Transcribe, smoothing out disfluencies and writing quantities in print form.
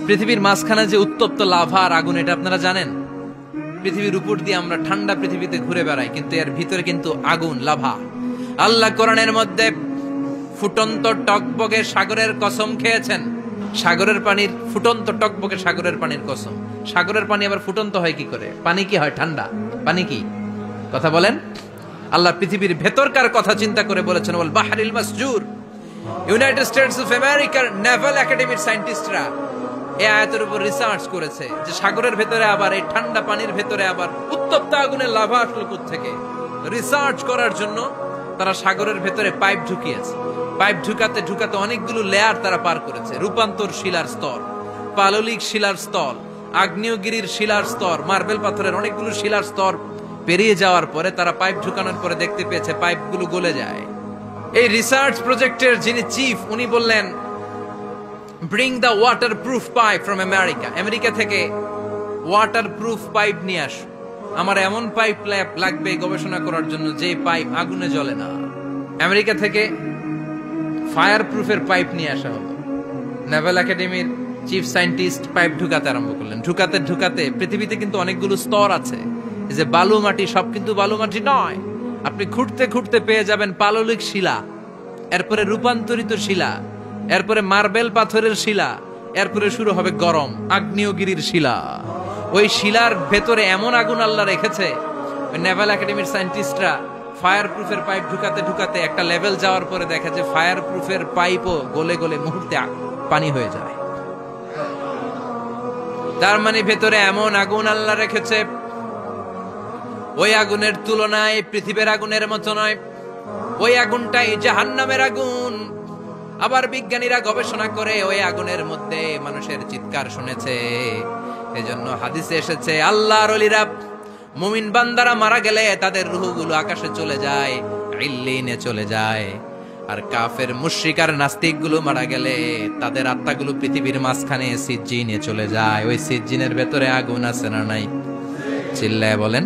পৃথিবীর মাঝখানে যে উত্তপ্ত লাভা আর আগুন, এটা আপনারা জানেন? পৃথিবীর উপর দিয়ে আমরা ঠান্ডা পৃথিবীতে ঘুরে বেড়াই, কিন্তু এর ভিতরে কিন্তু আগুন, লাভা। আল্লাহ কোরআনের মধ্যে ফুটন্ত টকবগে সাগরের কসম খেয়েছেন। সাগরের পানির, ফুটন্ত টকবগে সাগরের পানির কসম। সাগরের পানি আবার ফুটন্ত হয় কি করে? পানি কি হয়? ঠান্ডা। পানি কি? কথা বলেন। আল্লাহ পৃথিবীর ভেতরকার কথা চিন্তা করে বলেছেন, ওয়াল বাহরিল মাসজুর। ইউনাইটেড স্টেটস অফ আমেরিকার নেভাল একাডেমির সায়েন্টিস্টরা এই আয়াতের উপর রিসার্চ করেছে যে সাগরের ভেতরে আবার, এই ঠান্ডা পানির ভেতরে আবার উত্তপ্ত আগুনের লাভা আসলো কোত্থেকে। রিসার্চ করার জন্য তারা সাগরের ভেতরে পাইপ ঢুকিয়েছে। পাইপ ঢুকাতে ঢুকাতে অনেকগুলো লেয়ার তারা পার করেছে। রূপান্তর শিলার স্তর, পাললিক শিলার স্তর, আগ্নেয়গিরির শিলার স্তর, মার্বেল পাথরের অনেকগুলো শিলার স্তর পেরিয়ে যাওয়ার পরে তারা পাইপ ঢুকানোর পরে দেখতে পেয়েছে পাইপগুলো গলে যায়। এই রিসার্চ প্রজেক্টের যিনি চিফ, উনি বললেন, bring the water proof pipe from America. America থেকে ওয়াটার প্রুফ পাইপ নিয়ে আস। আমার এমন পাইপ লাগবে গবেষণা করার জন্য যে পাইপ আগুনে জ্বলে না। আমেরিকা থেকে ফায়ার প্রুফের পাইপ নিয়ে আসা হলো। নেভাল একাডেমির চিফ সায়েন্টিস্ট পাইপ ঢুকাতে আরম্ভ করলেন। ঢুকাতে ঢুকাতে, পৃথিবীতে কিন্তু অনেকগুলো স্তর আছে। এই যে বালু মাটি, সব কিন্তু বালু মাটি নয়। আপনি খুঁড়তে খুঁড়তে পেয়ে যাবেন পাললিক শিলা, এরপরে রূপান্তরিত শিলা, এরপরে মার্বেল পাথরের শিলা, এরপরে শুরু হবে গরম আগ্নেয়গিরির শিলা। ওই শিলার ভেতরে এমন আগুন আল্লাহ রেখেছে, ওই নেভাল একাডেমির সায়েন্টিস্টরা ফায়ার প্রুফের পাইপ ঢুকাতে ঢুকাতে একটা লেভেল যাওয়ার পরে দেখা যায় ফায়ার প্রুফের পাইপও গলে গলে মুহূর্তে পানি হয়ে যায়। তার মানে ভেতরে এমন আগুন আল্লাহ রেখেছে, ওই আগুনের তুলনায় পৃথিবীর আগুনের মতো নয়। ওই আগুনটাই জাহান্নামের আগুন। আবার বিজ্ঞানীরা গবেষণা করে ওই আগুনের মধ্যে মানুষের চিৎকার শুনেছে। এজন্য হাদিসে এসেছে, আল্লাহর ওলিরা, মুমিন বান্দারা মারা গেলে তাদের রূহগুলো আকাশে চলে যায়, ইল্লিনে চলে যায়। আর কাফের মুশরিক আর নাস্তিক গুলো মারা গেলে তাদের আত্মাগুলো পৃথিবীর মাঝখানে সিজ্জিনে চলে যায়। ওই সিজ্জিনের ভেতরে আগুন আছে না নাই? চিল্লায় বলেন।